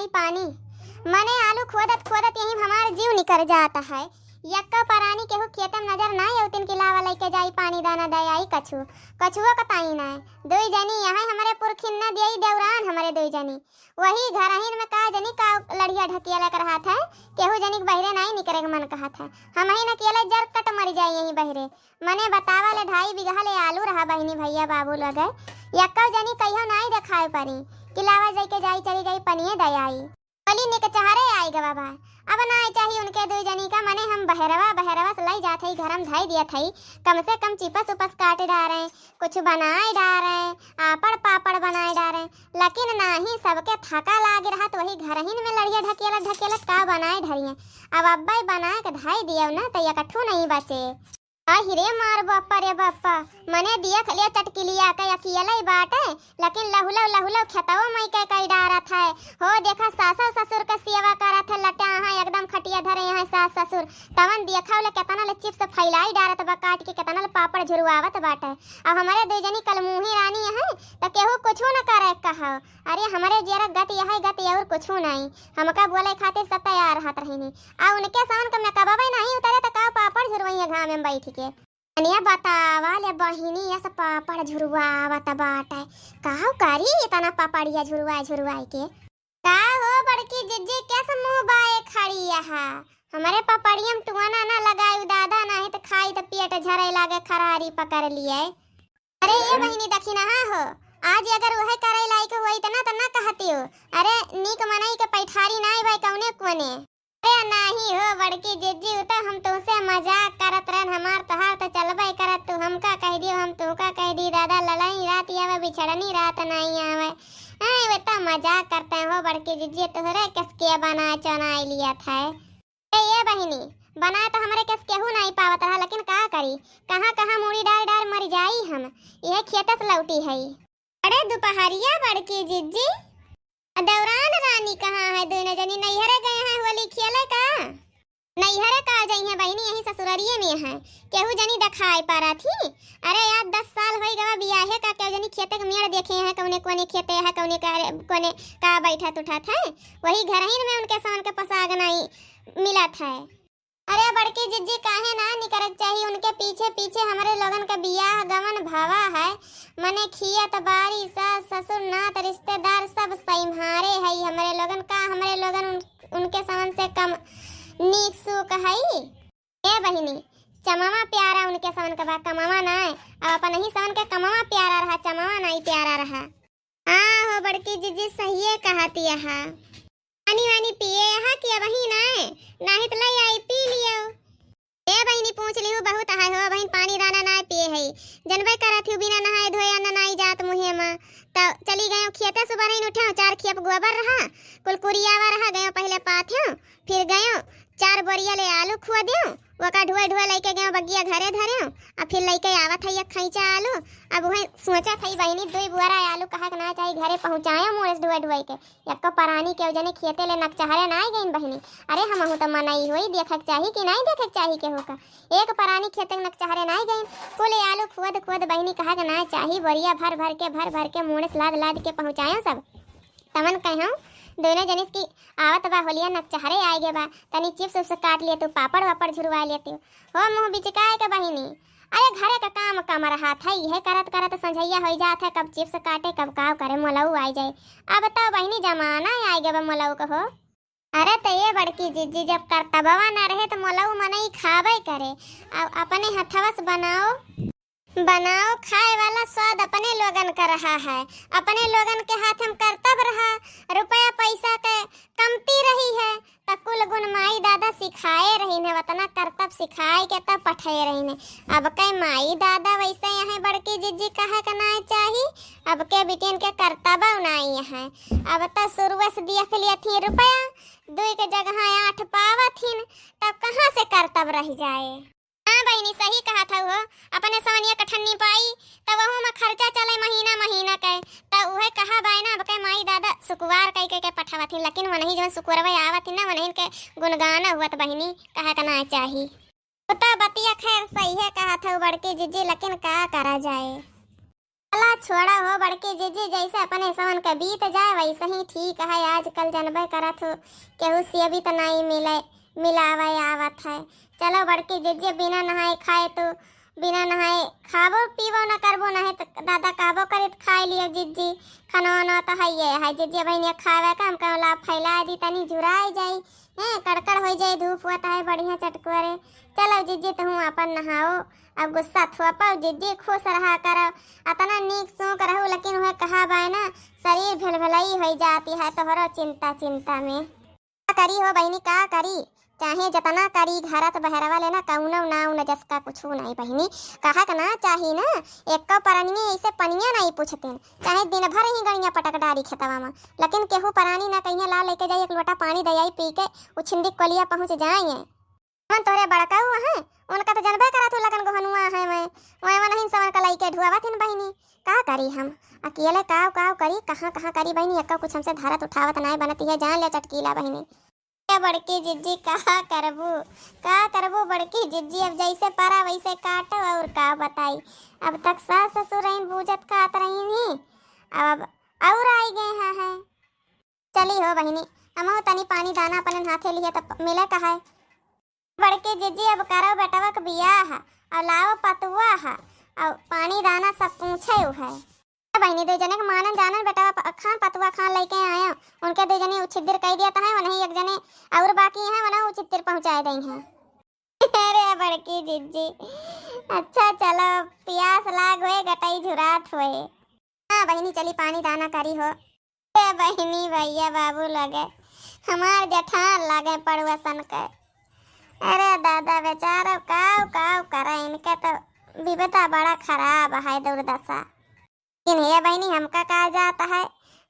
आई पानी। मने आलू खोदत खोदत यही हमार जीव निकल जाता है। यक्का परानी केहू खेतम नजर ना आउतिन कि लावा लइके जाई पानी दाना दे आई कछु कछुओ कताई ना। दुई जनी यहाँ हमारे पुरखिन न देई देवरान हमारे दुई जनी वही घरहिन में का जनी का लड़िया ढकिया कर हाथ है। केहू जनी बहरे नहीं निकरे मन कहत है। हम ही न केले जर कट मर जाई यही बहरे। मने बतावा ले 2.5 बीघा ले आलू रहा बहिनी भैया बाबू लगे। यक्का जनी कहियो नहीं देखाए परी कि लावा जाके जाई चली गई पनिए दे आई बोली निक चहरे आई ग बाबा। अब ना चाहिए उनके दो जनी का। मने हम बहरवा से लाई जाते ही घर में धाई दिया थी। कम से कम चिपस उपस काटे डारे कुछ बनाए डारे आपड़ पापड़ बनाए डारे लेकिन नहीं सबके थका लागे रहा तो वही घर ही में लड़िया ढकेला का बनाए ढरिए। अब अब्बा बनाए के धाई दिया ना तो ये कट्ठू नहीं बचे। हिरे मार बापा रे बापा मने दिया खलिया चटकिलिया के अकेला ही बाटे लेकिन लहुला खेतवा मई के कई डारत है। हो देखा सासा ससुर का सेवा करत है लटा हां एकदम खटिया धरे यहाँ सास ससुर तवन देखा ले केतना ले चिप्स फैलाई डारत बा काट के केतना ले पापड़ झुरवावत बाटे। अब हमारे दो जनी कलमुही रानी है त केहू कुछो न करे कहा। अरे हमारे जरा गति और कुछो नहीं हमका बोले खातिर सब तैयार हाथ रहीनी आ उनके सावन के मैं कबाबे नहीं उतरे त का पापड़ झुरवइया घाम में बैठ के अनिया बतावा ले बहिनी ऐसा पापड़ झुरवावत बाटे काहू करी इतना पापड़िया झुरवाई के का हो बड़की जिज्जी कैसे मुंह बाए खड़ी है। हमारे पापड़ियम टुआना ना लगाई दादा नहीं तो खाई तो पेट झरे लागे खरारी पकड़ लिए। अरे ये बहिनी देखी ना हो आज अगर वह करे लायक हुई तो ना कहती हो। अरे नीक मनई के पैठारी नहीं भाई कौने कोने। अरे नहीं हो बड़की जिज्जी तो हम तुमसे मजाक करत रहन हमार तहार तो चलबे करत तू हमका कह दियो हम तुका कह दी दादा लड़ाई रात आवे बिछड़नी रात नहीं आवे। वे तो मजाक करते हो बड़की जिज्जी तोहरे किसके बना चनाई लिया था। ये बहिनी बना तो हमारे किस केहू नहीं पावत रहा लेकिन का करी कहाँ मुड़ी डार मर जाई हम यह खेत से लौटी है। अरे दोपहरिया बड़की जिज्जी दौरान रानी कहाँ है दोनों जनी नैहरे गए हैं होली खेले का। नैहरे का जाई है बहिनी यही ससुरारिये में है केहू जनी दिखाई पारा थी। अरे यार 10 साल हो गवा बियाहे का केहू जनी खेते के मेड़ देखे हैं कौने कोने खेते है कौने का बैठा उठा था वही घर ही में उनके सामान के पसाग नहीं मिला था। अरे बड़की जिज्जी काहे ना निकरक चाहिए उनके पीछे हमारे लोगन का बियाह गमन भावा है। मने खियत बारी सास ससुर नात रिश्तेदार सब सैम्हारे है हमारे लोगन का। हमारे लोगन उनके सामान से कम नीक सुख है। ए बहिनी चमामा प्यारा उनके सामान का कमामा ना है अब अपन ही सामान के कमामा प्यारा रहा चमामा नहीं प्यारा रहा। हाँ हो बड़की जिज्जी सही कहती है। पानी वानी पिए यहाँ कि वही नहीं तो लाई आई पी लियो। ए बहिनी पूछ लियो बहुत है हो बहन पानी दाना ना पिए है जनबे करत हूँ बिना नहाए धोए अन्न नहीं जात मुहे में तो चली गए खेते सुबह नहीं उठे 4 खेप गोबर रहा कुलकुरियावा रहा गए पहले पाथे फिर गए 4 बोरिया ले आलू खुआ दियो वका ढुआ लेके गए बगिया घरे धरे अब फिर लेके आवत है खैचा आलू। अब वह सोचा थी बहिनी 2 बुआरा आलू कहा ना चाहिए घरे पहुँचाए मोड़े ढुआ के एक परानी के जने खेते ले नकचहरे ना गई बहिनी। अरे हम तो मनाई हुई देखक चाहिए कि नहीं देखक चाहिए केहू का एक परानी खेते में नकचहरे ना गई कुल आलू खुद बहिनी कहा ना चाहिए बोरिया भर के मुँह लाद के पहुँचाए सब तमन कहूँ दोनों जनिस की आवत बा होलिया नकचहरे आए गे बा तनी चिप्स उप्स काट लिए तू पापड़ वापड़ झुरवा लेते हो मुँह बिचकाए के बहिनी। अरे घरे का काम रहा था यह करत संझैया हो जात है कब चिप्स काटे कब काव करे मोलऊ आ जाए। अब तो बहिनी जमाना आए गे बा मोलऊ को हो। अरे तो ये बड़की जिज्जी जब करतबवा ना रहे तो मोलऊ मनई खावे करे अब अपने हथवा से बनाओ खाए वाला स्वाद अपने लोगन का रहा है। अपने लोगन के हाथ हम करतब रहा रुपया पैसा के कमती रही है तो कुल गुण माई दादा सिखाए रही ने वतना करतब सिखाए के तब पठाए रही ने। अब के माई दादा वैसे यहाँ बड़की जिज्जी कहा करना चाहिए अब के बिटियन के करतब उनाई है। अब तो शुरू से देख लिया थी रुपया 2 के जगह 8 पावा थी तब कहाँ से करतब रह जाए। हाँ बहिनी सही कहा था वो अपने सवनिया कठन्नी पाई तब वह में खर्चा चले महीना के तब वह कहा बाय ना बके माई दादा सुकुवार कई पठावा थी लेकिन वो नहीं जो सुकुरवा आवत थी ना वो नहीं के गुनगाना हुआ तो बहिनी कहा करना चाहिए। तो बतिया खैर सही है कहा था बड़के जिज्जी लेकिन का करा जाए। चला छोड़ा हो बड़की जीजी, जैसे अपने समन का बीत जाए वैसे ही ठीक है। आजकल जनबे करत हो केहू से भी तो नहीं मिलावे आवत है। चलो बड़की जीजी, बिना नहाए खाए तो बिना नहाए खाबो पीबो न करबो, नहीं तो दादा कहबो करे तो खाई लियो जीजी। खाना तो है ये है जीजी, बहनिया खावे का हम कहला फैला दी तनी झुराई जाई हैं, कड़कड़ हो जाए, धूप होता है बढ़िया चटकोरे। चलो जीजी तुम अपन नहाओ, अब गुस्सा थोपाओ जीजी, खुश रहा करो, अतना नीक सोच रहो, लेकिन वह कहा बाय ना शरीर भलभलाई हो जाती है तोहरो चिंता में। क्या करी हो बहनी, का करी, चाहे जतना करी घरत बहरवा लेना कौनो ना नजस का कुछ नहीं बहनी। कहा ना चाहिए ना एक परानी ऐसे पनिया नहीं पूछते, चाहे दिन भर ही गणिया पटक डारी खेतवा में, लेकिन केहू परानी ना कहीं ला लेके जाए एक लोटा पानी दयाई पी के उछिंदी कोलिया पहुँच जाए। मन तोरे बड़का हुआ है उनका तो जनबे करा तू लगन गहनुआ है मैं नहीं समन का लई के ढुआवा थिन बहनी। का करी हम अकेले काव करी, कहाँ करी बहनी, एक कुछ हमसे धारत उठावत नहीं बनती है, जान ले चटकीला बहनी। बड़की जिज्जी का करबू बड़की जिज्जी, अब जैसे पारा वैसे काटो और का बताई। अब तक सास ससुर रहीन बूझत खात रहीन, अब और आई गए है। चली हो बहिनी, अमो तनी पानी दाना अपन हाथे लिए तो मिले कहा। बड़की जिज्जी अब करो बेटवा के बियाह और लाओ पतुआ है और पानी दाना सब पूछे है। बहनी दो जने के मानन जानन बेटा खान पतुआ खान लेके आया, उनके दो जने उछिद्र कह दिया था, वही एक जने और बाकी है वना उछिद्र पहुंचाए दई हैं। अरे बड़की जिज्जी, अच्छा चलो प्यास लाग होए गटाई झुरात होए। हाँ बहनी चली पानी दाना करी हो। ए बहनी भैया बाबू लगे हमार जेठान लागे पड़ुआ सन के। अरे दादा बेचारा काव करे, इनके तो विपदा बड़ा खराब है दुर्दशा। लेकिन ये बहनी हमका कहा जाता है,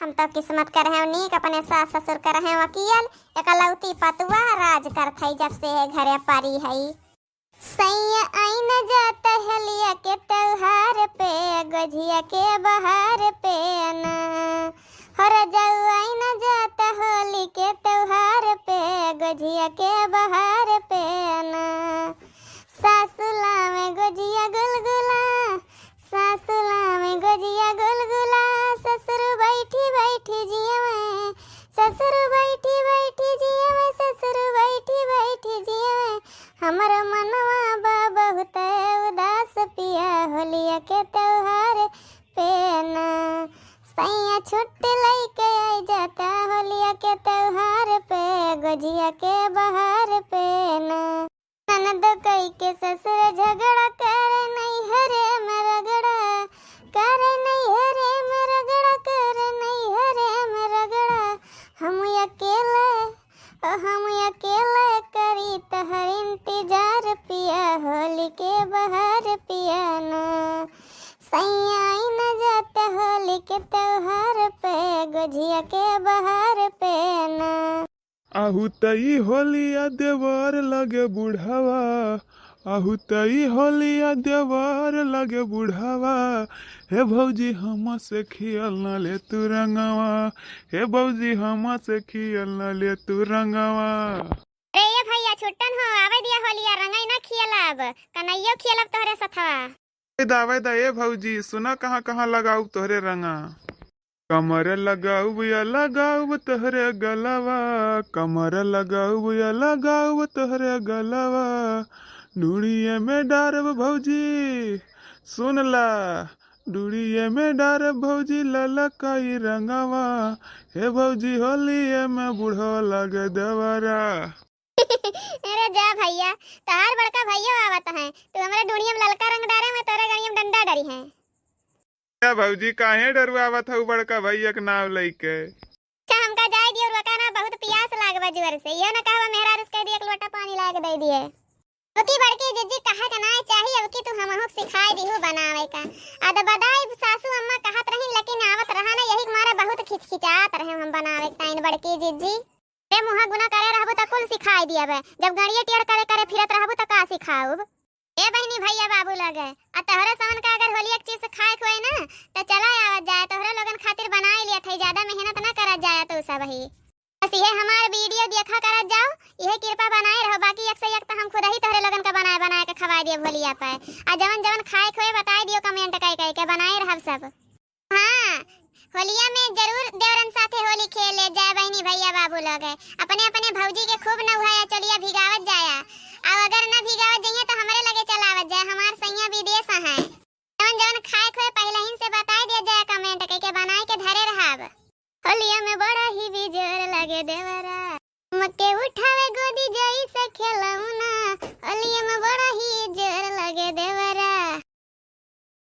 हम तो किस्मत कर रहे नीक, अपने सास ससुर कर रहे वकील, एकलौती पतुआ राज करत है जब से घरे पारी है। सैया आई न जाता है लिया के त्योहार पे, गजिया के बहार पे ना हर जाऊ, आई न जाता होली के त्योहार पे, गजिया के बहार पे ना सासुला में गजिया गुलगुला, सासुला में गजिया गुलगुला, ससुर बैठी जिया में, ससुर बैठी जिया में, ससुर बैठी जिया में, हमर मनवा बा बहुत उदास पिया होलिया के त्योहार पे ना सैया छुट्टी लेके आई जाता होलिया के त्योहार पे, गजिया के बहार पे ना ननद कई के ससुर झगड़ा करे नहीं हरे में रगड़ा, करे नहीं हरे में रगड़ा, करे नहीं हरे में रगड़ा, हम अकेले करी तहर इंतजार पिया होली के बहार पिया ना सैया आई न जाते होली के त्योहार पे, गजिया के बहार पे ना। आहू तई होलिया देवर लगे बुढ़ावा, आहू तई होलिया देवर लगे बुढ़ावा, हे भौजी हम से खियल न ले तू रंगवा, हे भौजी हम से खियल न ले तू रंगवा। रे ये भैया छुट्टन हो आवे दिया होलिया रंगाई ना खियलब, कन्हैयो खियलब तोहरे सथवा। दावे दा ए भौजी सुना कहाँ लगाऊ तोहरे रंगा, कमर लगाऊ या लगाऊ तोहरे गलवा, कमर लगाऊ या लगाऊ तोहरे गलवा, डूड़िए में डारब भौजी सुनला, डूड़िए में डारब भौजी ललकाई रंगवा, हे भौजी होलिए में बूढ़ो लगे देवरा। अरे जा भैया तार बड़का भैया आवत है, तू हमारे डूड़िया में ललका रंग डारे में तोरे गड़िया में डंडा डरी है। क्या भौजी काहे डरवावत हऊ बड़का भैया के नाव लइके। अच्छा हमका जाय दियो रकाना बहुत प्यास लागबा जोर से, यो न कहवा मेहरा रस कह दिए एक लोटा पानी ला के दे दिए। ओकी बड़की जिज्जी कहा का ना चाहिए, अब की तू हमहु सिखाई दिहु बनावे का। आद बदाई सासू अम्मा कहत रही लेकिन आवत रहा ना, यही मारे बहुत खिचखिचात रहे हम बनावे टाइन। बड़की जिज्जी रे मुहा गुना करे रहबू त कुल सिखाई दियबे, जब गड़िया टियर करे फिरत रहबू त का सिखाऊब। ए बहनी भैया बाबू लगे आ तोहरे समन का अगर होली एक चीज से खाए खोए ना तो चला आवत जाए, तोहरे लोगन खातिर बनाई लिया थे, ज्यादा मेहनत ना करत जाए तो सब ही बस ये हमार वीडियो देखा करत जाओ, यह कृपा बनाए रहो। बाकी एक से एक तो हम खुद ही तोहरे लोगन का बनाए बनाए के खवा दियो भोलिया पे। आ जवन जवन खाए खोए बताए दियो कमेंट कह के बनाए रहब सब। हाँ, होलिया में जरूर देवरन साथे होली खेले जाए बहनी भैया बाबू लोग अपने अपने भौजी के खूब नहाया चलिया भिगावत जाया। और अगर न भिगावत जाइए तो हमारे लगे चलावत जाए। हमार सैया विदेश है, जवन जवन खाए खोए पहले ही से बता